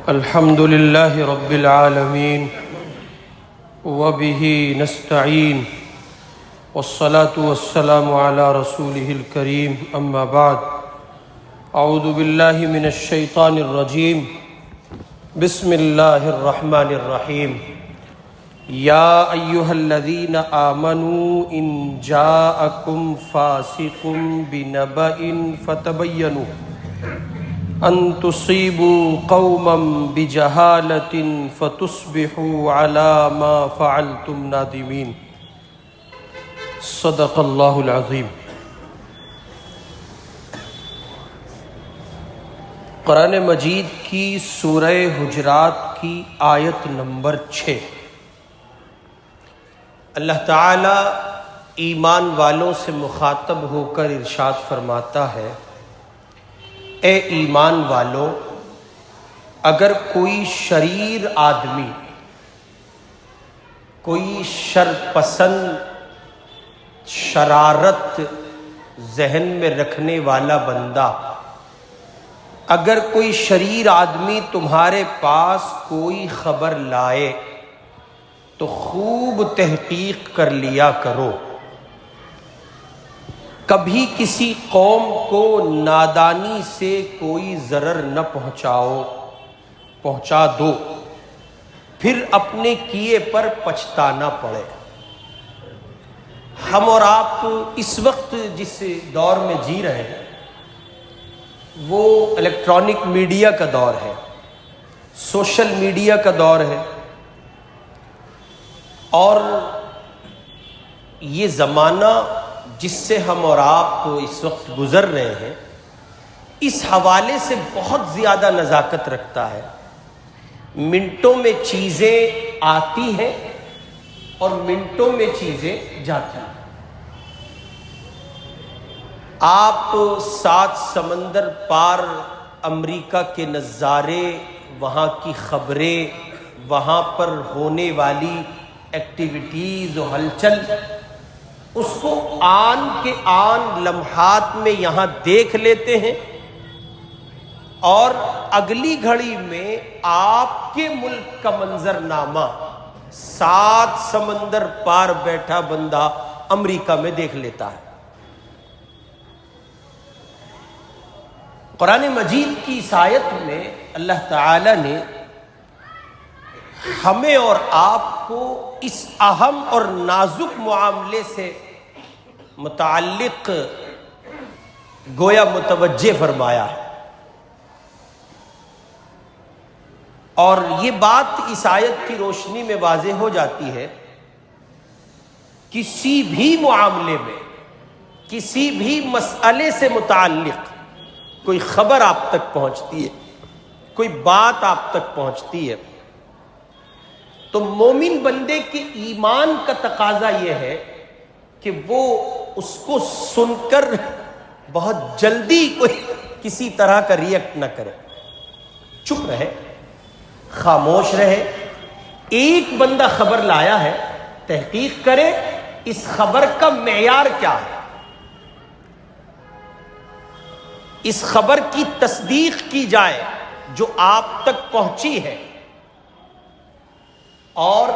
الحمد لله رب العالمين وبه نستعين والصلاة والسلام على رسوله الكريم أما بعد أعوذ بالله من الشيطان الرجيم بسم الله الرحمن الرحيم يا أيها الذين آمنوا إن جاءكم فاسق بنبأ فتبينوا أن تصيبوا قوما بجهالة فتصبحوا على ما فعلتم نادمين صدق اللہ العظیم۔ قرآن مجید کی سورہ حجرات کی آیت نمبر 6، اللہ تعالی ایمان والوں سے مخاطب ہو کر ارشاد فرماتا ہے، اے ایمان والو، اگر کوئی شریر آدمی، کوئی شر پسند، شرارت ذہن میں رکھنے والا بندہ، اگر کوئی شریر آدمی تمہارے پاس کوئی خبر لائے تو خوب تحقیق کر لیا کرو، کبھی کسی قوم کو نادانی سے کوئی ضرر نہ پہنچا دو، پھر اپنے کیے پر پچھتانا پڑے۔ ہم اور آپ اس وقت جس دور میں جی رہے ہیں وہ الیکٹرانک میڈیا کا دور ہے، سوشل میڈیا کا دور ہے، اور یہ زمانہ جس سے ہم اور آپ اس وقت گزر رہے ہیں اس حوالے سے بہت زیادہ نزاکت رکھتا ہے۔ منٹوں میں چیزیں آتی ہیں اور منٹوں میں چیزیں جاتی ہیں۔ آپ 7 سمندر پار امریکہ کے نظارے، وہاں کی خبریں، وہاں پر ہونے والی ایکٹیویٹیز و ہلچل، اس کو آن کے آن لمحات میں یہاں دیکھ لیتے ہیں، اور اگلی گھڑی میں آپ کے ملک کا منظرنامہ 7 سمندر پار بیٹھا بندہ امریکہ میں دیکھ لیتا ہے۔ قرآن مجید کی اس آیت میں اللہ تعالی نے ہمیں اور آپ کو اس اہم اور نازک معاملے سے متعلق گویا متوجہ فرمایا ہے، اور یہ بات اس آیت کی روشنی میں واضح ہو جاتی ہے، کسی بھی معاملے میں، کسی بھی مسئلے سے متعلق کوئی خبر آپ تک پہنچتی ہے، کوئی بات آپ تک پہنچتی ہے، تو مومن بندے کے ایمان کا تقاضا یہ ہے کہ وہ اس کو سن کر بہت جلدی کوئی کسی طرح کا ریئیکٹ نہ کرے، چپ رہے، خاموش رہے۔ ایک بندہ خبر لایا ہے، تحقیق کرے اس خبر کا معیار کیا ہے، اس خبر کی تصدیق کی جائے جو آپ تک پہنچی ہے، اور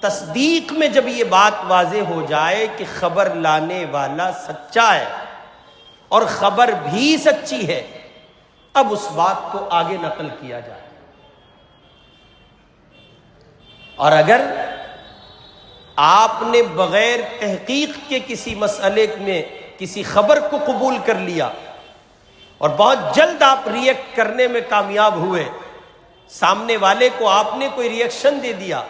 تصدیق میں جب یہ بات واضح ہو جائے کہ خبر لانے والا سچا ہے اور خبر بھی سچی ہے، اب اس بات کو آگے نقل کیا جائے۔ اور اگر آپ نے بغیر تحقیق کے کسی مسئلے میں کسی خبر کو قبول کر لیا اور بہت جلد آپ ریئیکٹ کرنے میں کامیاب ہوئے، سامنے والے کو آپ نے کوئی ریئیکشن دے دیا،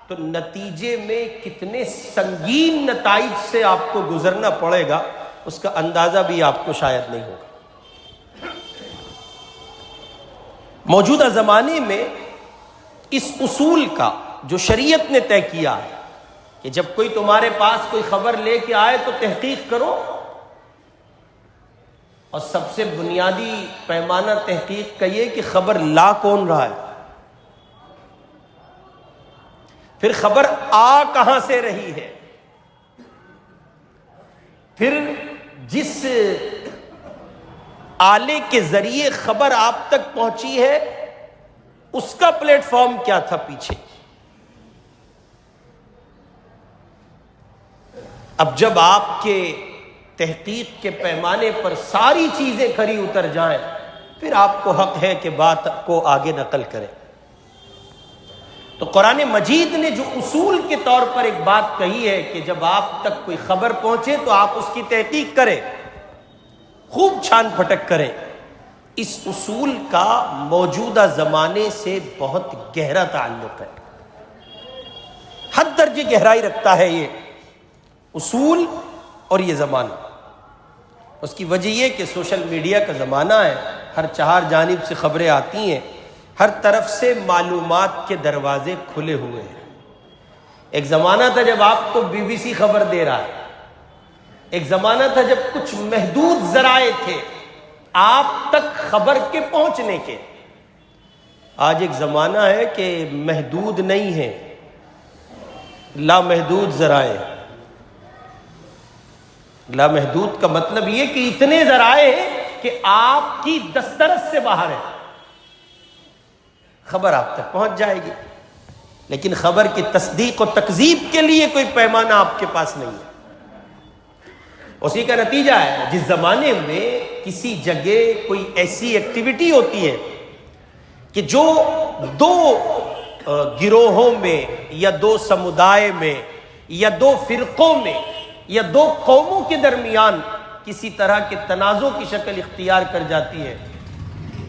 تو نتیجے میں کتنے سنگین نتائج سے آپ کو گزرنا پڑے گا اس کا اندازہ بھی آپ کو شاید نہیں ہوگا۔ موجودہ زمانے میں اس اصول کا جو شریعت نے طے کیا ہے کہ جب کوئی تمہارے پاس کوئی خبر لے کے آئے تو تحقیق کرو، اور سب سے بنیادی پیمانہ تحقیق کا یہ کہ خبر لا کون رہا ہے، پھر خبر آ کہاں سے رہی ہے، پھر جس آلے کے ذریعے خبر آپ تک پہنچی ہے اس کا پلیٹ فارم کیا تھا پیچھے. اب جب آپ کے تحقیق کے پیمانے پر ساری چیزیں کھری اتر جائیں پھر آپ کو حق ہے کہ بات کو آگے نقل کریں. تو قرآن مجید نے جو اصول کے طور پر ایک بات کہی ہے کہ جب آپ تک کوئی خبر پہنچے تو آپ اس کی تحقیق کریں، خوب چھان پھٹک کریں، اس اصول کا موجودہ زمانے سے بہت گہرا تعلق ہے. حد درجے گہرائی رکھتا ہے یہ اصول اور یہ زمانہ. اس کی وجہ یہ کہ سوشل میڈیا کا زمانہ ہے، ہر چہار جانب سے خبریں آتی ہیں، ہر طرف سے معلومات کے دروازے کھلے ہوئے ہیں. ایک زمانہ تھا جب آپ کو BBC خبر دے رہا ہے، ایک زمانہ تھا جب کچھ محدود ذرائع تھے آپ تک خبر کے پہنچنے کے. آج ایک زمانہ ہے کہ محدود نہیں ہے، لامحدود ذرائع. لامحدود کا مطلب یہ کہ اتنے ذرائع ہیں کہ آپ کی دسترس سے باہر ہے، خبر آپ تک پہنچ جائے گی، لیکن خبر کی تصدیق و تکذیب کے لیے کوئی پیمانہ آپ کے پاس نہیں ہے. اسی کا نتیجہ ہے جس زمانے میں کسی جگہ کوئی ایسی ایکٹیویٹی ہوتی ہے کہ جو دو گروہوں میں یا دو سمودائے میں یا دو فرقوں میں یا دو قوموں کے درمیان کسی طرح کے تنازع کی شکل اختیار کر جاتی ہے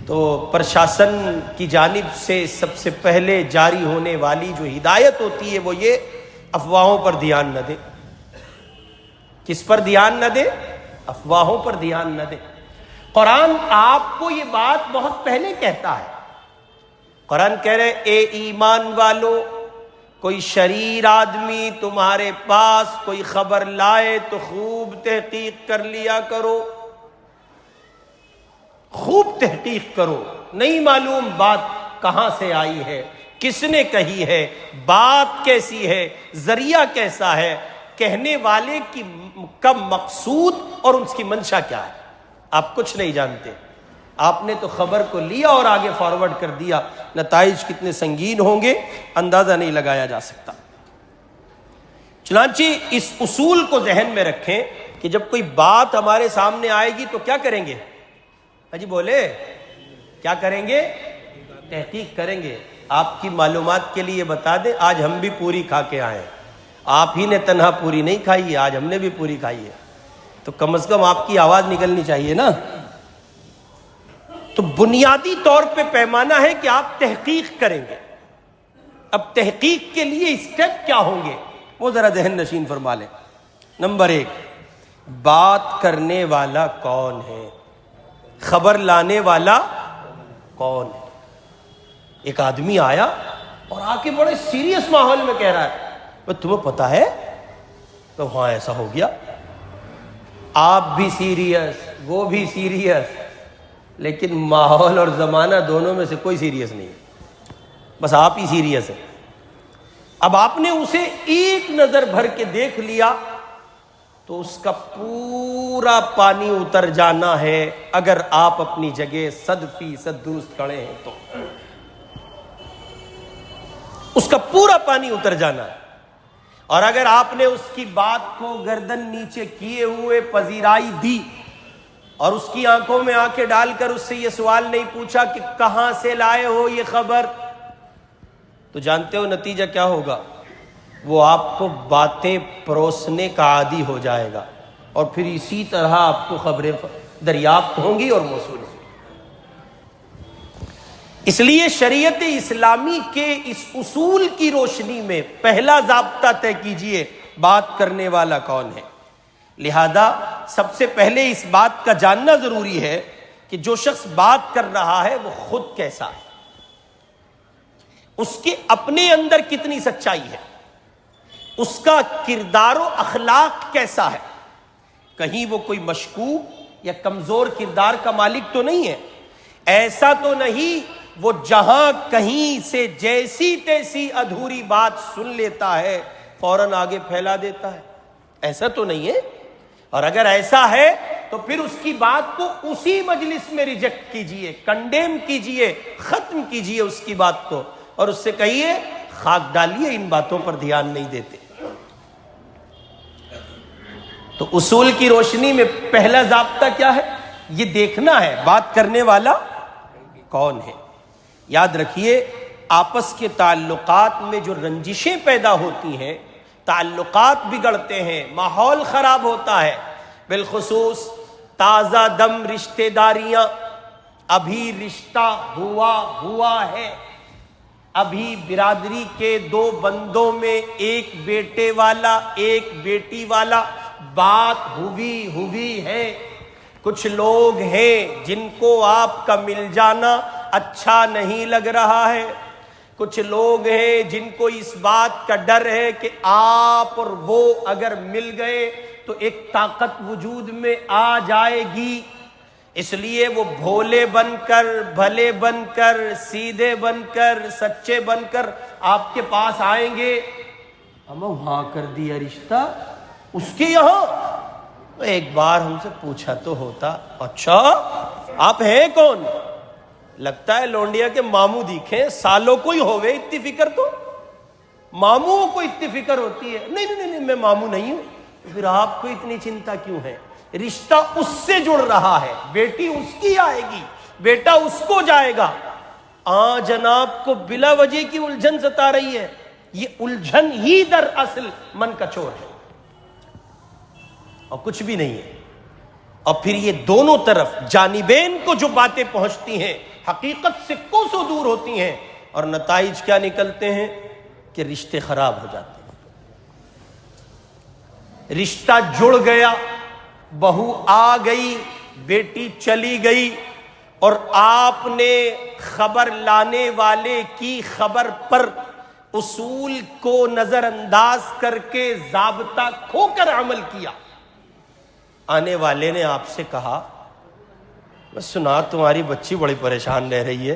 تو پرشاسن کی جانب سے سب سے پہلے جاری ہونے والی جو ہدایت ہوتی ہے وہ یہ افواہوں پر دھیان نہ دے. کس پر دھیان نہ دے؟ افواہوں پر دھیان نہ دے. قرآن آپ کو یہ بات بہت پہلے کہتا ہے. قرآن کہہ رہے اے ایمان والو، کوئی شریر آدمی تمہارے پاس کوئی خبر لائے تو خوب تحقیق کر لیا کرو، خوب تحقیق کرو. نہیں معلوم بات کہاں سے آئی ہے، کس نے کہی ہے، بات کیسی ہے، ذریعہ کیسا ہے، کہنے والے کا مقصود اور اس کی منشا کیا ہے. آپ کچھ نہیں جانتے، آپ نے تو خبر کو لیا اور آگے فارورڈ کر دیا. نتائج کتنے سنگین ہوں گے اندازہ نہیں لگایا جا سکتا. چنانچہ اس اصول کو ذہن میں رکھیں کہ جب کوئی بات ہمارے سامنے آئے گی تو کیا کریں گے؟ جی بولے کیا کریں گے؟ تحقیق کریں گے. آپ کی معلومات کے لیے بتا دیں آج ہم بھی پوری کھا کے آئے. آپ ہی نے تنہا پوری نہیں کھائی ہے، آج ہم نے بھی پوری کھائی ہے، تو کم از کم آپ کی آواز نکلنی چاہیے نا. تو بنیادی طور پہ پیمانہ ہے کہ آپ تحقیق کریں گے. اب تحقیق کے لیے اسٹیپ کیا ہوں گے وہ ذرا ذہن نشین فرما لیں. نمبر 1، بات کرنے والا کون ہے، خبر لانے والا کون ہے. ایک آدمی آیا اور آ کے بڑے سیریس ماحول میں کہہ رہا ہے تمہیں پتا ہے تو ہاں ایسا ہو گیا. آپ بھی سیریس، وہ بھی سیریس، لیکن ماحول اور زمانہ دونوں میں سے کوئی سیریس نہیں ہے، بس آپ ہی سیریس ہیں. اب آپ نے اسے ایک نظر بھر کے دیکھ لیا تو اس کا پورا پانی اتر جانا ہے اگر آپ اپنی جگہ 100% درست کھڑے ہیں تو. اس کا پورا پانی اتر جانا ہے. اور اگر آپ نے اس کی بات کو گردن نیچے کیے ہوئے پذیرائی دی اور اس کی آنکھوں میں آنکھیں ڈال کر اس سے یہ سوال نہیں پوچھا کہ کہاں سے لائے ہو یہ خبر، تو جانتے ہو نتیجہ کیا ہوگا؟ وہ آپ کو باتیں پروسنے کا عادی ہو جائے گا اور پھر اسی طرح آپ کو خبریں دریافت ہوں گی اور موصول ہوں گی. اس لیے شریعت اسلامی کے اس اصول کی روشنی میں پہلا ضابطہ طے کیجئے بات کرنے والا کون ہے. لہذا سب سے پہلے اس بات کا جاننا ضروری ہے کہ جو شخص بات کر رہا ہے وہ خود کیسا ہے، اس کے اپنے اندر کتنی سچائی ہے، اس کا کردار و اخلاق کیسا ہے. کہیں وہ کوئی مشکوک یا کمزور کردار کا مالک تو نہیں ہے. ایسا تو نہیں وہ جہاں کہیں سے جیسی تیسی ادھوری بات سن لیتا ہے فوراً آگے پھیلا دیتا ہے. ایسا تو نہیں ہے. اور اگر ایسا ہے تو پھر اس کی بات کو اسی مجلس میں ریجیکٹ کیجئے، کنڈیم کیجئے، ختم کیجئے اس کی بات کو، اور اس سے کہیے خاک ڈالیے، ان باتوں پر دھیان نہیں دیتے۔ تو اصول کی روشنی میں پہلا ضابطہ کیا ہے؟ یہ دیکھنا ہے بات کرنے والا کون ہے۔ یاد رکھیے، آپس کے تعلقات میں جو رنجشیں پیدا ہوتی ہیں، تعلقات بگڑتے ہیں، ماحول خراب ہوتا ہے، بالخصوص تازہ دم رشتہ داریاں، ابھی رشتہ ہوا ہے، ابھی برادری کے دو بندوں میں ایک بیٹے والا ایک بیٹی والا بات ہوئی ہے۔ کچھ لوگ ہیں جن کو آپ کا مل جانا اچھا نہیں لگ رہا ہے، کچھ لوگ ہیں جن کو اس بات کا ڈر ہے کہ آپ اور وہ اگر مل گئے تو ایک طاقت وجود میں آ جائے گی، اس لیے وہ بھولے بن کر، بھلے بن کر، سیدھے بن کر، سچے بن کر آپ کے پاس آئیں گے۔ ہم وہاں کر دیا رشتہ اس کے یہاں، ایک بار ہم سے پوچھا تو ہوتا۔ اچھا آپ ہیں کون؟ لگتا ہے لونڈیا کے ماموں دیکھیں، سالوں کو ہی ہوئے اتنی فکر، تو ماموں کو اتنی فکر ہوتی ہے؟ نہیں میں ماموں نہیں ہوں۔ پھر آپ کو اتنی چنتا کیوں ہے؟ رشتہ اس سے جڑ رہا ہے، بیٹی اس کی آئے گی، بیٹا اس کو جائے گا۔ جناب کو بلا وجہ کی الجھن ستا رہی ہے، یہ الجھن ہی در اصل من کا چور ہے اور کچھ بھی نہیں ہے۔ اور پھر یہ دونوں طرف جانبین کو جو باتیں پہنچتی ہیں حقیقت سے کوسوں دور ہوتی ہیں، اور نتائج کیا نکلتے ہیں کہ رشتے خراب ہو جاتے ہیں۔ رشتہ جڑ گیا، بہو آ گئی، بیٹی چلی گئی، اور آپ نے خبر لانے والے کی خبر پر اصول کو نظر انداز کر کے ضابطہ کھو کر عمل کیا۔ آنے والے نے آپ سے کہا میں سنا تمہاری بچی بڑی پریشان رہ رہی ہے۔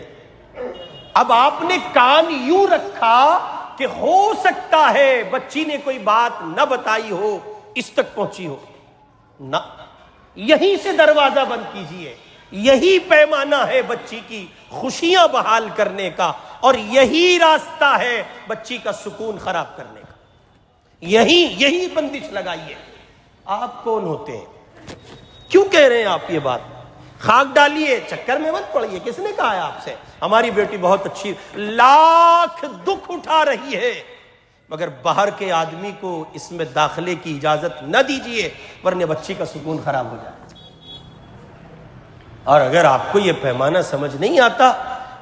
اب آپ نے کان یوں رکھا کہ ہو سکتا ہے بچی نے کوئی بات نہ بتائی ہو، اس تک پہنچی ہو نہ، یہیں سے دروازہ بند کیجئے۔ یہی پیمانہ ہے بچی کی خوشیاں بحال کرنے کا، اور یہی راستہ ہے بچی کا سکون خراب کرنے کا۔ یہی بندش لگائیے۔ آپ کون ہوتے ہیں؟ کیوں کہہ رہے ہیں آپ یہ بات؟ خاک ڈالیے، چکر میں مت پڑیے۔ کس نے کہا ہے آپ سے ہماری بیٹی بہت اچھی، لاکھ دکھ اٹھا رہی ہے، مگر باہر کے آدمی کو اس میں داخلے کی اجازت نہ دیجیے، ورنہ بچی کا سکون خراب ہو جائے۔ اور اگر آپ کو یہ پیمانہ سمجھ نہیں آتا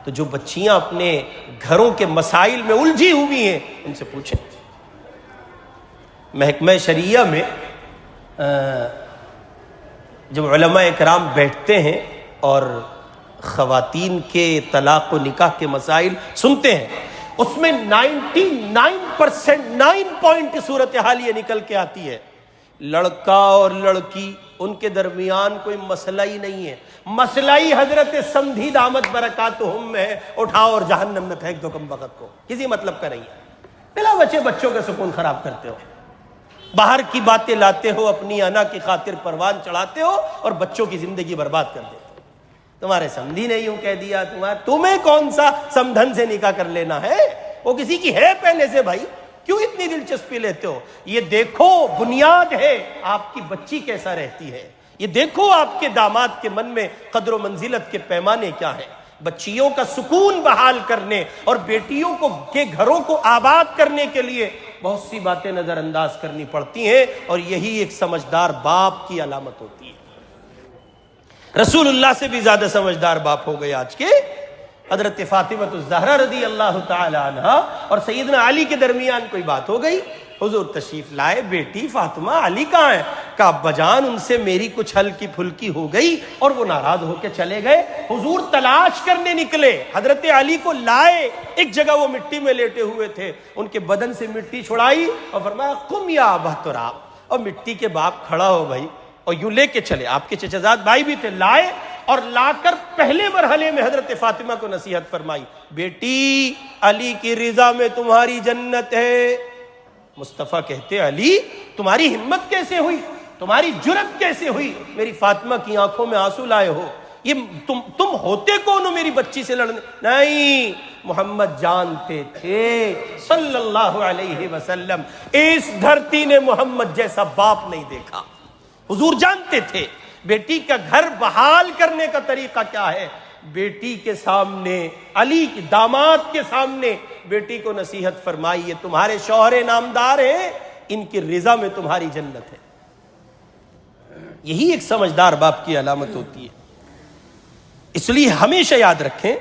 تو جو بچیاں اپنے گھروں کے مسائل میں الجھی ہوئی ہیں ان سے پوچھیں۔ محکمہ شریعہ میں جب علماء اکرام بیٹھتے ہیں اور خواتین کے طلاق و نکاح کے مسائل سنتے ہیں، اس میں 99% صورتحال یہ نکل کے آتی ہے، لڑکا اور لڑکی ان کے درمیان کوئی مسئلہ ہی نہیں ہے، مسئلہ ہی حضرت سمدھی دامت برکاتہم میں ہے، اٹھاؤ اور جہنم میں پھینک دو کم بخت کو، کسی مطلب کا نہیں ہے۔ بلا وجہ بچوں کا سکون خراب کرتے ہو، باہر کی باتیں لاتے ہو، اپنی انا کی خاطر پروان چڑھاتے ہو اور بچوں کی زندگی برباد کر دیتے ہو۔ تمہارے سمدھی نے یوں کہہ دیا، تمہیں کون سا سمدھن سے نکاح کر لینا ہے؟ وہ کسی کی ہے پہلے سے، بھائی کیوں اتنی دلچسپی لیتے ہو؟ یہ دیکھو بنیاد ہے آپ کی بچی کیسا رہتی ہے، یہ دیکھو آپ کے داماد کے من میں قدر و منزلت کے پیمانے کیا ہیں۔ بچیوں کا سکون بحال کرنے اور بیٹیوں کے گھروں کو آباد کرنے کے لیے بہت سی باتیں نظر انداز کرنی پڑتی ہیں، اور یہی ایک سمجھدار باپ کی علامت ہوتی ہے۔ رسول اللہ سے بھی زیادہ سمجھدار باپ ہو گئے آج کے حضرت فاطمہ الزہرا رضی اللہ تعالی عنہا اور سیدنا علی کے درمیان کوئی بات ہو گئی، حضور تشریف لائے، بیٹی فاطمہ علی کہاں ہے؟ کہا ابا جان ان سے میری کچھ ہلکی پھلکی ہو گئی اور وہ ناراض ہو کے چلے گئے۔ حضور تلاش کرنے نکلے، حضرت علی کو لائے، ایک جگہ وہ مٹی میں لیٹے ہوئے تھے، ان کے بدن سے مٹی چھڑائی اور فرمایا قم یا ابا تراب، اور مٹی کے باپ کھڑا ہو بھائی، اور یوں لے کے چلے۔ آپ کے چچا بھائی بھی تھے، لائے اور لا کر پہلے مرحلے میں حضرت فاطمہ کو نصیحت فرمائی، بیٹی علی کی رضا میں تمہاری جنت ہے۔ مصطفیٰ کہتے علی تمہاری ہمت کیسے ہوئی؟ تمہاری جرت کیسے ہوئی میری فاطمہ کی آنکھوں میں آنسو لائے ہو؟ یہ تم ہوتے کون ہو میری بچی سے لڑنے؟ نہیں، محمد جانتے تھے صلی اللہ علیہ وسلم اس دھرتی نے محمد جیسا باپ نہیں دیکھا۔ حضور جانتے تھے بیٹی کا گھر بحال کرنے کا طریقہ کیا ہے۔ بیٹی کے سامنے، علی کے داماد کے سامنے بیٹی کو نصیحت فرمائیے، تمہارے شوہر نامدار ہیں، ان کی رضا میں تمہاری جنت ہے۔ یہی ایک سمجھدار باپ کی علامت ہوتی ہے۔ اس لیے ہمیشہ یاد رکھیں،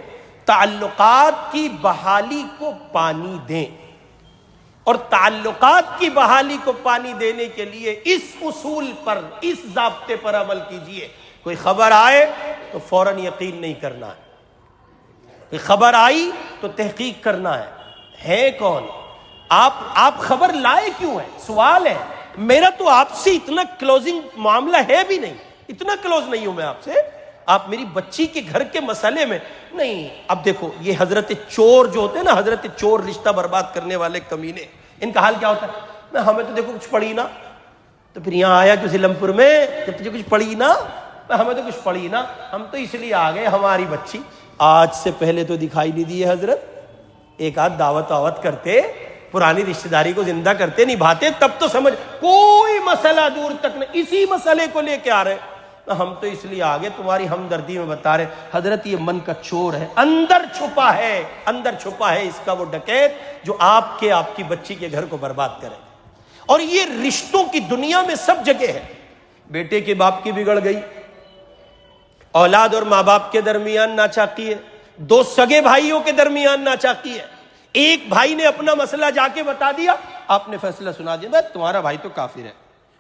تعلقات کی بحالی کو پانی دیں، اور تعلقات کی بحالی کو پانی دینے کے لیے اس اصول پر، اس ضابطے پر عمل کیجئے۔ کوئی خبر آئے تو فوراً یقین نہیں کرنا ہے، کوئی خبر آئی تو تحقیق کرنا ہے کون؟ آپ خبر لائے کیوں ہیں؟ سوال ہے۔ میرا تو آپ سے اتنا کلوزنگ معاملہ ہے بھی نہیں، اتنا کلوز نہیں ہوں میں آپ سے، آپ میری بچی کے گھر کے مسئلے میں نہیں۔ اب دیکھو یہ حضرت چور جو ہوتے ہیں نا، حضرت چور، رشتہ برباد کرنے والے کمینے، ان کا حال کیا ہوتا ہے؟ ہمیں تو دیکھو کچھ پڑھی نا، تو پھر یہاں آیا کسی لمپور میں، جب تجھے کچھ پڑھی نا، ہمیں تو کچھ پڑھی نا، ہم تو اس لیے آ گئے، ہماری بچی آج سے پہلے تو دکھائی نہیں دی ہے حضرت، ایک آدھ دعوت کرتے، پرانی رشتہ داری کو زندہ کرتے، نبھاتے، تب تو سمجھ کوئی مسئلہ دور تک نہیں، اسی مسئلے کو لے کے آ رہے، ہم تو اس لیے آگے تمہاری ہمدردی میں بتا رہے حضرت یہ من کا چور ہے، اندر چھپا ہے اس کا وہ ڈکیت جو آپ کی بچی کے گھر کو برباد کرے۔ اور یہ رشتوں کی دنیا میں سب جگہ ہے۔ بیٹے کے باپ کی بگڑ گئی، اولاد اور ماں باپ کے درمیان ناچاکی ہے، دو سگے بھائیوں کے درمیان ناچاکی ہے، ایک بھائی نے اپنا مسئلہ جا کے بتا دیا، آپ نے فیصلہ سنا دیا، بھائی تمہارا بھائی تو کافر ہے۔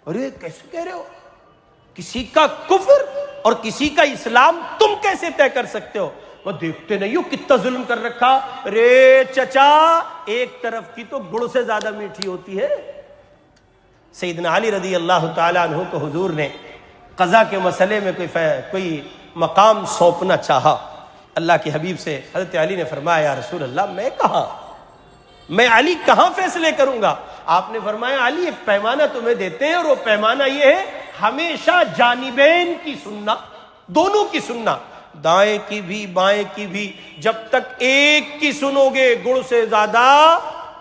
ارے کیسے کہہ رہے ہو؟ کسی کا کفر اور کسی کا اسلام تم کیسے طے کر سکتے ہو؟ وہ دیکھتے نہیں ہو کتنا ظلم کر رکھا؟ رے چچا، ایک طرف کی تو گڑ سے زیادہ میٹھی ہوتی ہے۔ سیدنا علی رضی اللہ تعالیٰ عنہ کو حضور نے قضا کے مسئلے میں کوئی مقام سونپنا چاہا، اللہ کے حبیب سے حضرت علی نے فرمایا یا رسول اللہ میں علی کہاں فیصلے کروں گا؟ آپ نے فرمایا علی ایک پیمانہ تمہیں دیتے ہیں، اور وہ پیمانہ یہ ہے ہمیشہ جانبین کی سننا، دونوں کی سننا، دائیں کی بھی بائیں کی بھی، جب تک ایک کی سنو گے گڑ سے زیادہ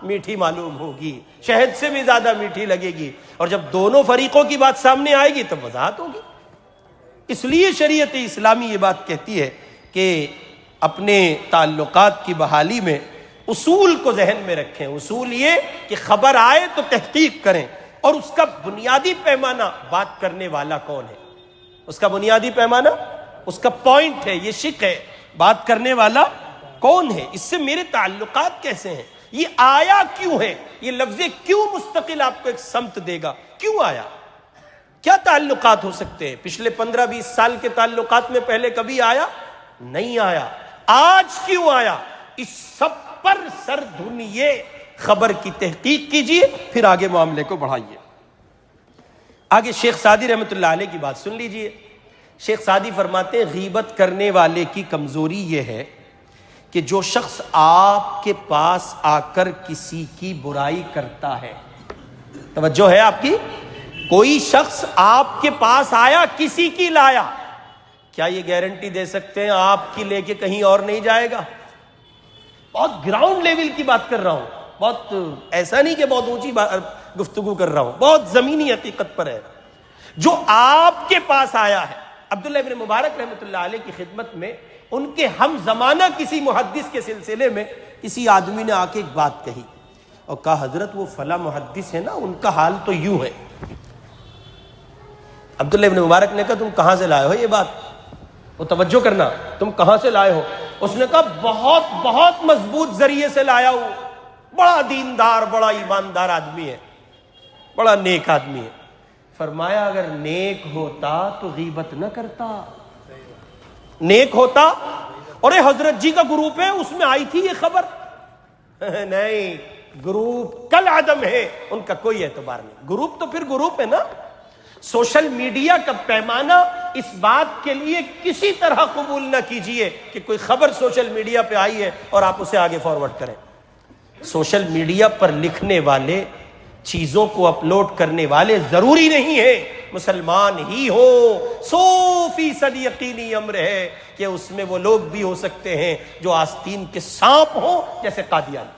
میٹھی معلوم ہوگی، شہد سے بھی زیادہ میٹھی لگے گی، اور جب دونوں فریقوں کی بات سامنے آئے گی تب وضاحت ہوگی۔ اس لیے شریعت اسلامی یہ بات کہتی ہے کہ اپنے تعلقات کی بحالی میں اصول کو ذہن میں رکھیں۔ اصول یہ کہ خبر آئے تو تحقیق کریں، اور اس کا بنیادی پیمانہ بات کرنے والا کون ہے، اس کا بنیادی پیمانہ، اس کا پوائنٹ ہے، یہ شق ہے، بات کرنے والا کون ہے، اس سے میرے تعلقات کیسے ہیں، یہ آیا کیوں ہے، یہ لفظ کیوں مستقل آپ کو ایک سمت دے گا، کیوں آیا، کیا تعلقات ہو سکتے ہیں؟ پچھلے 15-20 سال کے تعلقات میں پہلے کبھی آیا نہیں آیا، آج کیوں آیا؟ اس سب پر سر دھنیے، خبر کی تحقیق کیجئے، پھر آگے معاملے کو بڑھائیے۔ آگے شیخ سعدی رحمۃ اللہ علیہ کی بات سن لیجئے۔ شیخ سعدی فرماتے ہیں غیبت کرنے والے کی کمزوری یہ ہے کہ جو شخص آپ کے پاس آ کر کسی کی برائی کرتا ہے، توجہ ہے آپ کی، کوئی شخص آپ کے پاس آیا، کسی کی لایا، کیا یہ گارنٹی دے سکتے ہیں آپ کی لے کے کہیں اور نہیں جائے گا؟ بہت گراؤنڈ لیول کی بات کر رہا ہوں، بہت ایسا نہیں کہ بہت اونچی گفتگو کر رہا ہوں، بہت زمینی حقیقت پر ہے۔ جو آپ کے پاس آیا ہے، عبداللہ ابن مبارک رحمۃ اللہ علیہ کی خدمت میں ان کے ہم زمانہ کسی محدث کے سلسلے میں کسی آدمی نے آ کے ایک بات کہی اور کہا حضرت وہ فلاں محدث ہے نا، ان کا حال تو یوں ہے۔ عبداللہ ابن مبارک نے کہا تم کہاں سے لائے ہو یہ بات؟ وہ توجہ کرنا، تم کہاں سے لائے ہو؟ اس نے کہا بہت مضبوط ذریعے سے لایا ہوں، بڑا دیندار، بڑا ایماندار آدمی ہے، بڑا نیک آدمی ہے۔ فرمایا اگر نیک ہوتا تو غیبت نہ کرتا، نیک ہوتا، اور حضرت جی کا گروپ ہے اس میں آئی تھی یہ خبر، نہیں، گروپ کل عدم ہے، ان کا کوئی اعتبار نہیں، گروپ تو پھر گروپ ہے نا۔ سوشل میڈیا کا پیمانہ اس بات کے لیے کسی طرح قبول نہ کیجئے کہ کوئی خبر سوشل میڈیا پہ آئی ہے اور آپ اسے آگے فارورڈ کریں۔ سوشل میڈیا پر لکھنے والے، چیزوں کو اپلوڈ کرنے والے ضروری نہیں ہے مسلمان ہی ہو 100% یقینی امر ہے کہ اس میں وہ لوگ بھی ہو سکتے ہیں جو آستین کے سانپ ہوں جیسے قادیانی.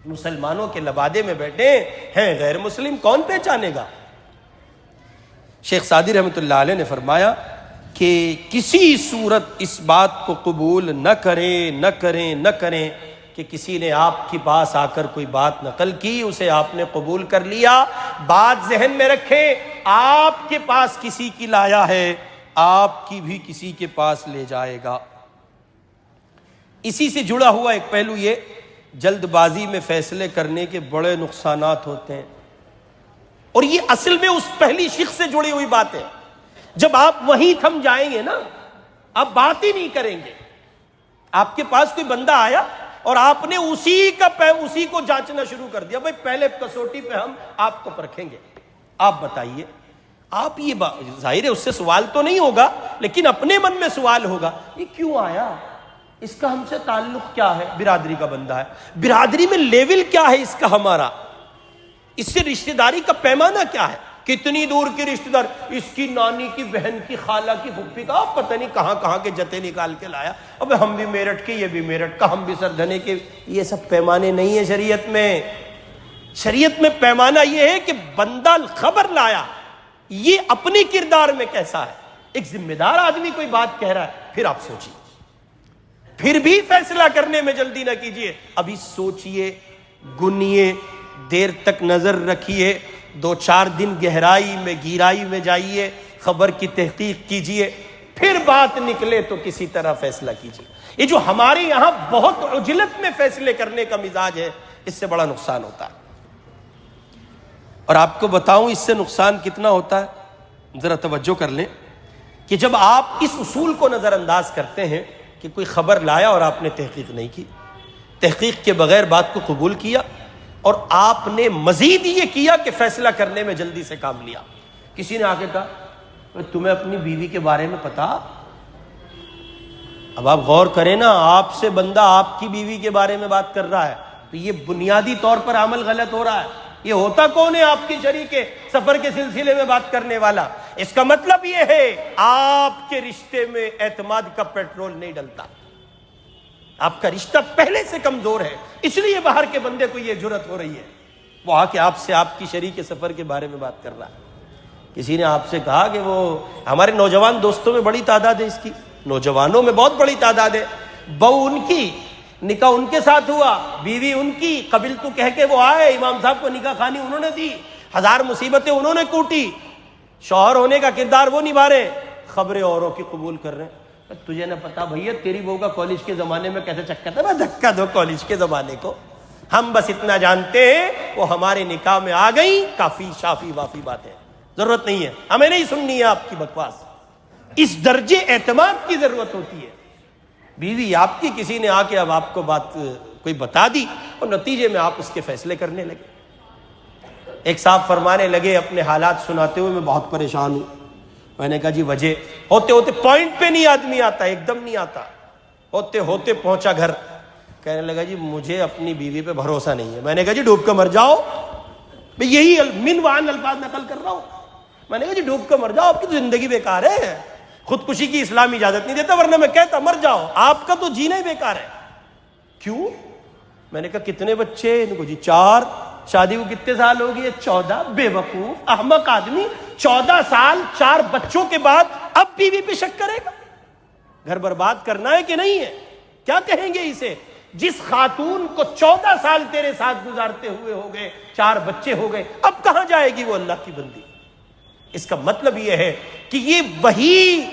مسلمانوں کے لبادے میں بیٹھے ہیں غیر مسلم کون پہچانے گا؟ شیخ سعدی رحمۃ اللہ علیہ نے فرمایا کہ کسی صورت اس بات کو قبول نہ کریں کہ کسی نے آپ کے پاس آ کر کوئی بات نقل کی اسے آپ نے قبول کر لیا. بات ذہن میں رکھیں، آپ کے پاس کسی کی لایا ہے آپ کی بھی کسی کے پاس لے جائے گا. اسی سے جڑا ہوا ایک پہلو یہ جلد بازی میں فیصلے کرنے کے بڑے نقصانات ہوتے ہیں، اور یہ اصل میں اس پہلی شق سے جڑی ہوئی بات ہے. جب آپ وہیں تھم جائیں گے نا، آپ بات ہی نہیں کریں گے. آپ کے پاس کوئی بندہ آیا اور آپ نے اسی کو جانچنا شروع کر دیا، بھائی پہلے کسوٹی پہ ہم آپ کو پرکھیں گے، آپ بتائیے. آپ یہ ظاہر ہے اس سے سوال تو نہیں ہوگا لیکن اپنے من میں سوال ہوگا، یہ کیوں آیا، اس کا ہم سے تعلق کیا ہے؟ برادری کا بندہ ہے، برادری میں لیول کیا ہے اس کا ہمارا، اس سے رشتہ داری کا پیمانہ کیا ہے، کتنی دور کی رشتہ دار، اس کی نانی کی بہن کی خالہ کی پھپھی کا پتہ نہیں کہاں کے جتے نکال کے لایا، اب ہم بھی میرٹھ کے یہ بھی میرٹھ کا، ہم بھی سردھنے کے. یہ سب پیمانے نہیں ہیں شریعت میں. شریعت میں پیمانہ یہ ہے کہ بندہ خبر لایا یہ اپنے کردار میں کیسا ہے. ایک ذمہ دار آدمی کوئی بات کہہ رہا ہے، پھر آپ سوچیے، پھر بھی فیصلہ کرنے میں جلدی نہ کیجیے، ابھی سوچئے، گنیے، دیر تک نظر رکھیے، 2-4 دن گہرائی میں جائیے، خبر کی تحقیق کیجیے، پھر بات نکلے تو کسی طرح فیصلہ کیجیے. یہ جو ہمارے یہاں بہت عجلت میں فیصلے کرنے کا مزاج ہے، اس سے بڑا نقصان ہوتا ہے. اور آپ کو بتاؤں اس سے نقصان کتنا ہوتا ہے، ذرا توجہ کر لیں کہ جب آپ اس اصول کو نظر انداز کرتے ہیں کہ کوئی خبر لایا اور آپ نے تحقیق نہیں کی، تحقیق کے بغیر بات کو قبول کیا، اور آپ نے مزید یہ کیا کہ فیصلہ کرنے میں جلدی سے کام لیا. کسی نے آ کے کہا تمہیں اپنی بیوی کے بارے میں پتا؟ اب آپ غور کریں نا، آپ سے بندہ آپ کی بیوی کے بارے میں بات کر رہا ہے تو یہ بنیادی طور پر عمل غلط ہو رہا ہے. یہ ہوتا کون ہے آپ کی شریک سفر کے سلسلے میں بات کرنے والا؟ اس کا مطلب یہ ہے آپ کے رشتے میں اعتماد کا پیٹرول نہیں ڈلتا، آپ کا رشتہ پہلے سے کمزور ہے، اس لیے باہر کے بندے کو یہ جرأت ہو رہی ہے وہ آ کے آپ سے آپ کی شریک سفر کے بارے میں بات کر رہا ہے. کسی نے آپ سے کہا کہ وہ ہمارے نوجوان دوستوں میں بڑی تعداد ہے، اس کی نوجوانوں میں بہت بڑی تعداد ہے، بہو ان کی، نکاح ان کے ساتھ ہوا، بیوی ان کی، قبل تو کہہ کے وہ آئے، امام صاحب کو نکاح خوانی انہوں نے دی، 1000 مصیبتیں انہوں نے کوٹی، شوہر ہونے کا کردار وہ نبھا رہے، خبریں اوروں کی قبول کر رہے ہیں. تجھے نہ پتا بھیا تیری بہو کا کالج کے زمانے میں کیسے چکر تھا؟ میں دھکا دو کالج کے زمانے کو، ہم بس اتنا جانتے ہیں وہ ہمارے نکاح میں آ گئی، کافی شافی وافی باتیں، ضرورت نہیں ہے، ہمیں نہیں سننی ہے آپ کی بکواس. اس درجے اعتماد کی ضرورت ہوتی ہے. بیوی آپ کی، کسی نے آ کے اب آپ کو بات کوئی بتا دی اور نتیجے میں آپ اس کے فیصلے کرنے لگے. ایک صاحب فرمانے لگے اپنے حالات سناتے ہوئے، میں بہت پریشان ہوں. میں نے کہا جی وجہ؟ ہوتے ہوتے پوائنٹ پہ نہیں آدمی آتا، ایک دم نہیں آتا، ہوتے ہوتے پہنچا گھر، کہنے لگا جی مجھے اپنی بیوی پہ بھروسہ نہیں ہے. میں نے کہا جی ڈوب کر مر جاؤ. میں یہی من وعن الفاظ نقل کر رہا ہوں. میں نے کہا جی ڈوب کر مر جاؤ، آپ کی تو زندگی بیکار ہے، خودکشی کی اسلام اجازت نہیں دیتا، ورنہ میں کہتا مر جاؤ، آپ کا تو جینا ہی بیکار ہے. کیوں؟ میں نے کہا کتنے بچے؟ ان کو جی 4. شادی کو کتنے سال ہو گئے؟ 14. بے وقوف احمق آدمی، 14 سال 4 بچوں کے بعد اب بیوی پہ شک کرے گا؟ گھر برباد کرنا ہے کہ نہیں ہے؟ کیا کہیں گے اسے؟ جس خاتون کو 14 سال تیرے ساتھ گزارتے ہوئے ہو گئے، 4 بچے ہو گئے، اب کہاں جائے گی وہ اللہ کی بندی؟ اس کا مطلب یہ ہے کہ یہ وہی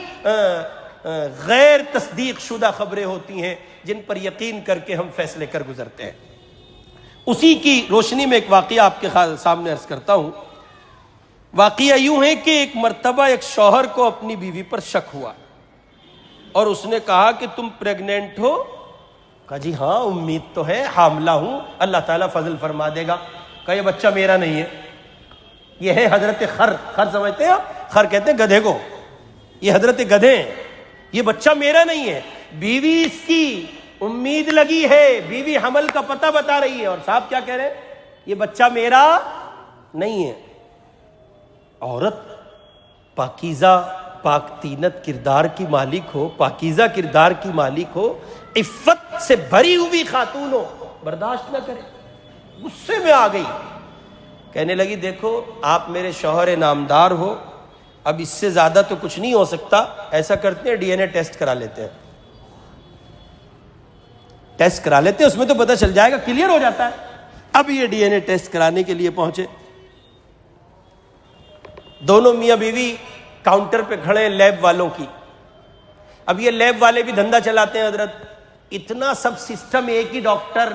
غیر تصدیق شدہ خبریں ہوتی ہیں جن پر یقین کر کے ہم فیصلے کر گزرتے ہیں. اسی کی روشنی میں ایک واقعہ آپ کے سامنے عرض کرتا ہوں. واقعہ یوں ہے کہ ایک مرتبہ ایک شوہر کو اپنی بیوی پر شک ہوا اور اس نے کہا کہ تم پریگننٹ ہو؟ کہا جی ہاں امید تو ہے، حاملہ ہوں، اللہ تعالیٰ فضل فرما دے گا. کہا یہ بچہ میرا نہیں ہے. یہ ہے حضرت خر سمجھتے ہیں آپ؟ خر کہتے ہیں گدھے کو، یہ حضرت گدھے ہیں. یہ بچہ میرا نہیں ہے. بیوی اس کی امید لگی ہے، بیوی حمل کا پتہ بتا رہی ہے، اور صاحب کیا کہہ رہے ہیں؟ یہ بچہ میرا نہیں ہے. عورت پاکیزہ پاک تینت کردار کی مالک ہو، پاکیزہ کردار کی مالک ہو، عفت سے بھری ہوئی خاتون ہو، برداشت نہ کرے. غصے میں آ گئی، کہنے لگی دیکھو آپ میرے شوہر نامدار ہو، اب اس سے زیادہ تو کچھ نہیں ہو سکتا. ایسا کرتے ہیں ڈی این اے ٹیسٹ کرا لیتے ہیں. ٹیسٹ کرا لیتے ہیں، اس میں تو پتہ چل جائے گا، کلیئر ہو جاتا ہے. اب یہ ڈی این اے ٹیسٹ کرانے کے لیے پہنچے. دونوں میاں بیوی کاؤنٹر پہ کھڑے ہیں لیب والوں کی. اب یہ لیب والے بھی دھندا چلاتے ہیں حضرت، اتنا سب سسٹم ایک ہی ڈاکٹر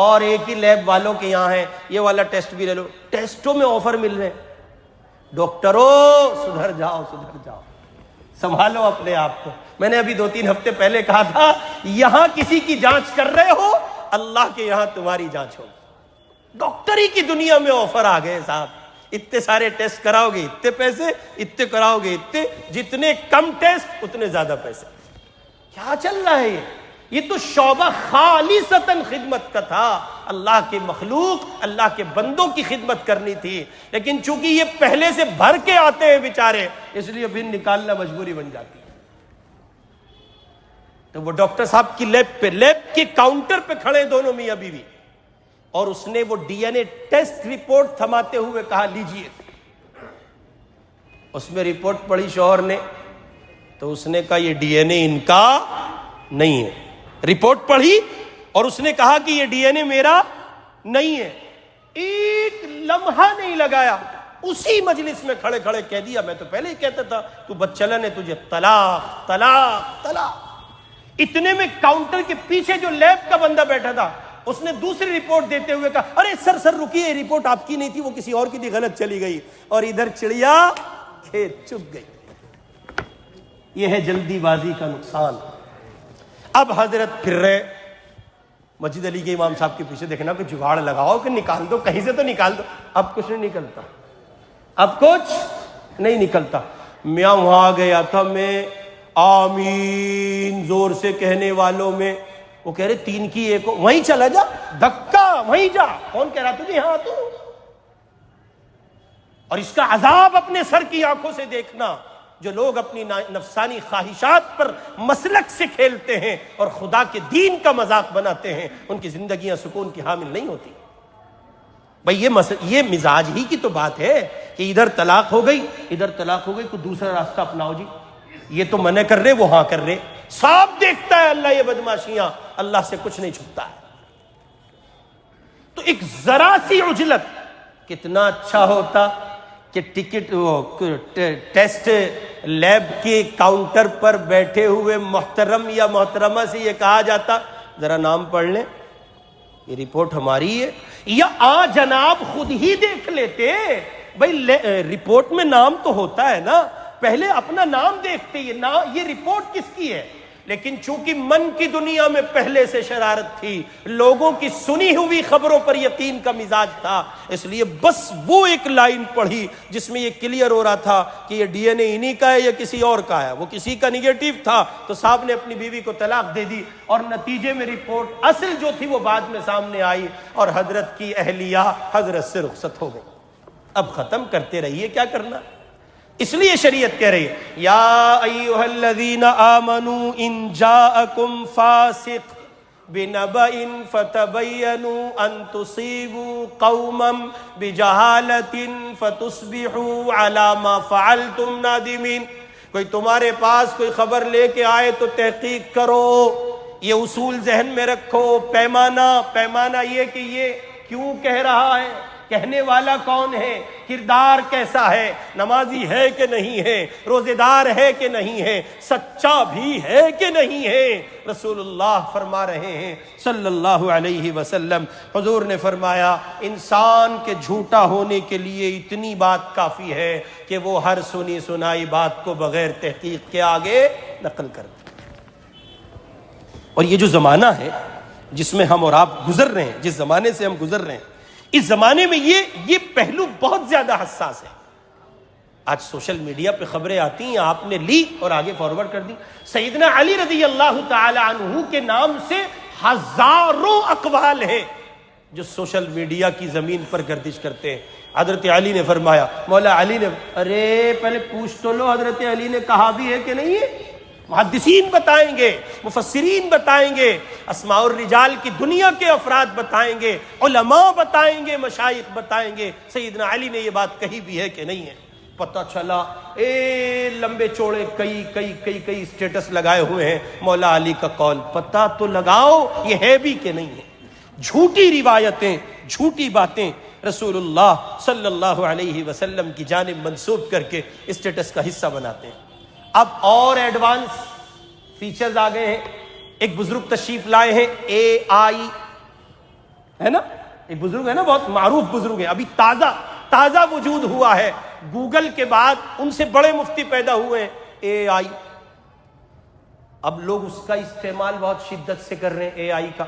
اور ایک ہی لیب والوں کے یہاں ہے، یہ والا ٹیسٹ بھی لے لو. ٹیسٹوں میں آفر مل رہے ہیں. ڈاکٹروں سدھر جاؤ سدھر جاؤ، سنبھالو اپنے آپ کو. میں نے ابھی 2-3 ہفتے پہلے کہا تھا یہاں کسی کی جانچ کر رہے ہو، اللہ کے یہاں تمہاری جانچ ہوگی. ڈاکٹری کی دنیا میں آفر آ گئے صاحب. اتنے سارے ٹیسٹ کراؤ گے اتنے پیسے، اتنے کراؤ گے اتنے، جتنے کم ٹیسٹ اتنے زیادہ پیسے. کیا چل رہا ہے یہ تو شعبہ خالصتاً خدمت کا تھا. اللہ کے مخلوق، اللہ کے بندوں کی خدمت کرنی تھی، لیکن چونکہ یہ پہلے سے بھر کے آتے ہیں بیچارے، اس لیے پھر نکالنا مجبوری بن جاتی ہے. تو وہ ڈاکٹر صاحب کی لیب کے کاؤنٹر پہ کھڑے دونوں میاں بیوی، اور اس نے وہ D N A test report تھماتے ہوئے کہا لیجئے. اس میں رپورٹ پڑھی شوہر نے تو اس نے کہا یہ ڈی این اے ان کا نہیں ہے. رپورٹ پڑھی اور اس نے کہا کہ یہ ڈی این اے میرا نہیں ہے. ایک لمحہ نہیں لگایا، اسی مجلس میں کھڑے کھڑے کہہ دیا میں تو پہلے ہی کہتا تھا تو بدچلن ہے، تجھے طلاق طلاق طلاق. اتنے میں کاؤنٹر کے پیچھے جو لیب کا بندہ بیٹھا تھا اس نے دوسری رپورٹ دیتے ہوئے کہا ارے سر رکیے، رپورٹ آپ کی نہیں تھی، وہ کسی اور کی تھی، غلط چلی گئی. اور ادھر چڑیا کھیت چگ گئی. یہ ہے جلدی بازی کا نقصان. اب حضرت پھر رہے مسجد علی کے امام صاحب کے پیچھے، دیکھنا کہ جگاڑ لگاؤ کہ نکال دو، کہیں سے تو نکال دو. اب کچھ نہیں نکلتا، اب کچھ نہیں نکلتا. میاں وہاں گیا تھا میں آمین زور سے کہنے والوں میں، وہ کہہ رہے 3 کی 1 ہو، وہیں چلا جا، دھکا وہیں جا. کون کہہ رہا تجھے یہاں تو؟ اور اس کا عذاب اپنے سر کی آنکھوں سے دیکھنا. جو لوگ اپنی نفسانی خواہشات پر مسلک سے کھیلتے ہیں اور خدا کے دین کا مذاق بناتے ہیں، ان کی زندگیاں سکون کی حامل نہیں ہوتی. بھئی یہ مزاج ہی کی تو بات ہے کہ ادھر طلاق ہو گئی ادھر طلاق ہو گئی، کوئی دوسرا راستہ اپناؤ جی. یہ تو منع کر رہے وہ ہاں کر رہے. صاف دیکھتا ہے اللہ یہ بدماشیاں، اللہ سے کچھ نہیں چھپتا ہے. تو ایک ذرا سی عجلت کتنا اچھا ہوتا کہ ٹکٹ ٹیسٹ لیب کے کاؤنٹر پر بیٹھے ہوئے محترم یا محترمہ سے یہ کہا جاتا ذرا نام پڑھ لیں، یہ رپورٹ ہماری ہے، یا جناب خود ہی دیکھ لیتے. بھائی رپورٹ میں نام تو ہوتا ہے نا، پہلے اپنا نام دیکھتے یہ رپورٹ کس کی ہے. لیکن چونکہ من کی دنیا میں پہلے سے شرارت تھی، لوگوں کی سنی ہوئی خبروں پر یقین کا مزاج تھا، اس لیے بس وہ ایک لائن پڑھی جس میں یہ کلیئر ہو رہا تھا کہ یہ ڈی این اے انہی کا ہے یا کسی اور کا ہے. وہ کسی کا نگیٹو تھا تو صاحب نے اپنی بیوی کو طلاق دے دی، اور نتیجے میں رپورٹ اصل جو تھی وہ بعد میں سامنے آئی، اور حضرت کی اہلیہ حضرت سے رخصت ہو گئی. اب ختم کرتے رہیے، کیا کرنا. اس لیے شریعت کہہ رہی ہے یا ایھا الذین آمنوا ان جاءکم فاسق بنبأ فتبینوا ان تصیبوا قوما بجہالۃ فتصبحوا علی ما فعلتم نادمین. کوئی تمہارے پاس کوئی خبر لے کے آئے تو تحقیق کرو. یہ اصول ذہن میں رکھو. پیمانہ یہ کہ یہ کیوں کہہ رہا ہے، کہنے والا کون ہے، کردار کیسا ہے، نمازی ہے کہ نہیں ہے، روزے دار ہے کہ نہیں ہے، سچا بھی ہے کہ نہیں ہے. رسول اللہ فرما رہے ہیں صلی اللہ علیہ وسلم، حضور نے فرمایا انسان کے جھوٹا ہونے کے لیے اتنی بات کافی ہے کہ وہ ہر سنی سنائی بات کو بغیر تحقیق کے آگے نقل کر دے. اور یہ جو زمانہ ہے جس میں ہم اور آپ گزر رہے ہیں، جس زمانے سے ہم گزر رہے ہیں، اس زمانے میں یہ پہلو بہت زیادہ حساس ہے. آج سوشل میڈیا پہ خبریں آتی ہیں، آپ نے لی اور آگے فارورڈ کر دی. سیدنا علی رضی اللہ تعالی عنہ کے نام سے ہزاروں اقوال ہیں. جو سوشل میڈیا کی زمین پر گردش کرتے ہیں. حضرت علی نے فرمایا, مولا علی نے, ارے پہلے پوچھ تو لو حضرت علی نے کہا بھی ہے کہ نہیں ہے. محدثین بتائیں گے, مفسرین بتائیں گے, اسماء الرجال کی دنیا کے افراد بتائیں گے, علماء بتائیں گے, مشائخ بتائیں گے سیدنا علی نے یہ بات کہی بھی ہے کہ نہیں ہے. پتہ چلا لمبے چوڑے کئی اسٹیٹس لگائے ہوئے ہیں مولا علی کا قول. پتہ تو لگاؤ یہ ہے بھی کہ نہیں ہے. جھوٹی روایتیں, جھوٹی باتیں رسول اللہ صلی اللہ علیہ وسلم کی جانب منسوب کر کے اسٹیٹس کا حصہ بناتے ہیں. اب اور ایڈوانس فیچرز آ گئے ہیں. ایک بزرگ تشریف لائے ہیں, اے آئی ہے نا, ایک بزرگ ہے نا, بہت معروف بزرگ ہیں, ابھی تازہ وجود ہوا ہے. گوگل کے بعد ان سے بڑے مفتی پیدا ہوئے ہیں, اے آئی. اب لوگ اس کا استعمال بہت شدت سے کر رہے ہیں اے آئی کا.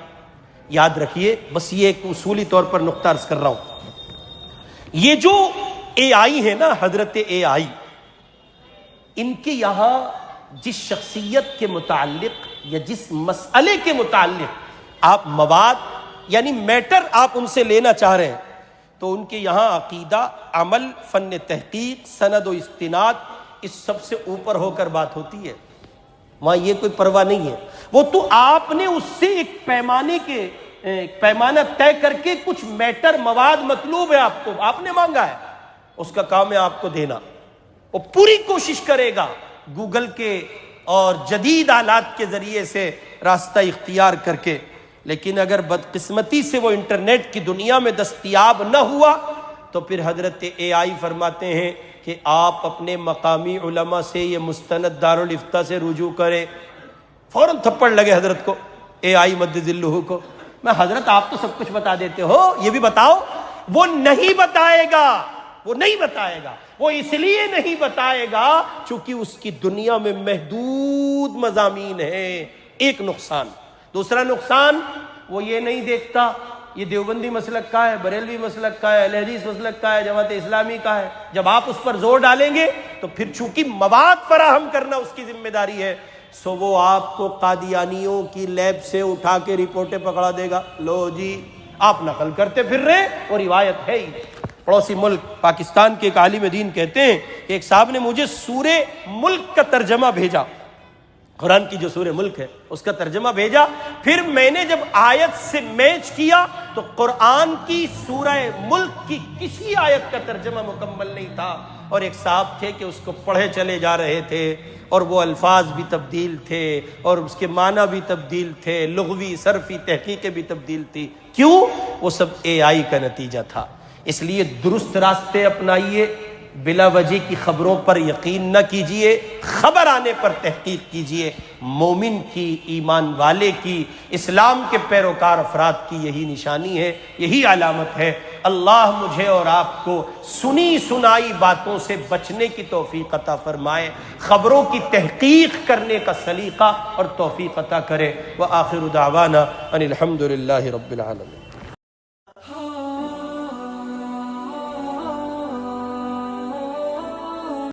یاد رکھیے, بس یہ ایک اصولی طور پر نقطہ عرض کر رہا ہوں. یہ جو اے آئی ہے نا, حضرت اے آئی, ان کے یہاں جس شخصیت کے متعلق یا جس مسئلے کے متعلق آپ مواد یعنی میٹر آپ ان سے لینا چاہ رہے ہیں, تو ان کے یہاں عقیدہ, عمل, فن تحقیق, سند و استناد, اس سب سے اوپر ہو کر بات ہوتی ہے. وہاں یہ کوئی پرواہ نہیں ہے. وہ تو آپ نے اس سے ایک پیمانہ طے کر کے کچھ میٹر, مواد مطلوب ہے آپ کو, آپ نے مانگا ہے, اس کا کام ہے آپ کو دینا. وہ پوری کوشش کرے گا گوگل کے اور جدید آلات کے ذریعے سے راستہ اختیار کر کے. لیکن اگر بدقسمتی سے وہ انٹرنیٹ کی دنیا میں دستیاب نہ ہوا تو پھر حضرت اے آئی فرماتے ہیں کہ آپ اپنے مقامی علماء سے, یہ مستند دارالافتاء سے رجوع کریں. فوراً تھپڑ لگے حضرت کو, اے آئی مد ذلہ کو. میں حضرت آپ تو سب کچھ بتا دیتے ہو, یہ بھی بتاؤ. وہ نہیں بتائے گا, وہ نہیں بتائے گا. وہ اس لیے نہیں بتائے گا چونکہ اس کی دنیا میں محدود مضامین ہیں. ایک نقصان. دوسرا نقصان, وہ یہ نہیں دیکھتا یہ دیوبندی مسلک کا ہے, بریلوی مسلک کا ہے, اہل حدیث مسلک کا ہے, جماعت اسلامی کا ہے. جب آپ اس پر زور ڈالیں گے تو پھر چونکہ مواد فراہم کرنا اس کی ذمہ داری ہے, سو وہ آپ کو قادیانیوں کی لیب سے اٹھا کے رپورٹیں پکڑا دے گا. لو جی, آپ نقل کرتے پھر رہے, وہ روایت ہے ہی. پڑوسی ملک پاکستان کے ایک عالم دین کہتے ہیں کہ ایک صاحب نے مجھے سورہ ملک کا ترجمہ بھیجا, قرآن کی جو سورہ ملک ہے اس کا ترجمہ بھیجا. پھر میں نے جب آیت سے میچ کیا تو قرآن کی سورہ ملک کی کسی آیت کا ترجمہ مکمل نہیں تھا. اور ایک صاحب تھے کہ اس کو پڑھے چلے جا رہے تھے, اور وہ الفاظ بھی تبدیل تھے اور اس کے معنی بھی تبدیل تھے, لغوی صرفی تحقیقیں بھی تبدیل تھی. کیوں؟ وہ سب اے آئی کا نتیجہ تھا. اس لیے درست راستے اپنائیے, بلا وجہ کی خبروں پر یقین نہ کیجیے, خبر آنے پر تحقیق کیجیے. مومن کی, ایمان والے کی, اسلام کے پیروکار افراد کی یہی نشانی ہے, یہی علامت ہے. اللہ مجھے اور آپ کو سنی سنائی باتوں سے بچنے کی توفیق عطا فرمائے, خبروں کی تحقیق کرنے کا سلیقہ اور توفیق عطا کرے. وآخر دعوانا ان الحمد للہ رب العالمین.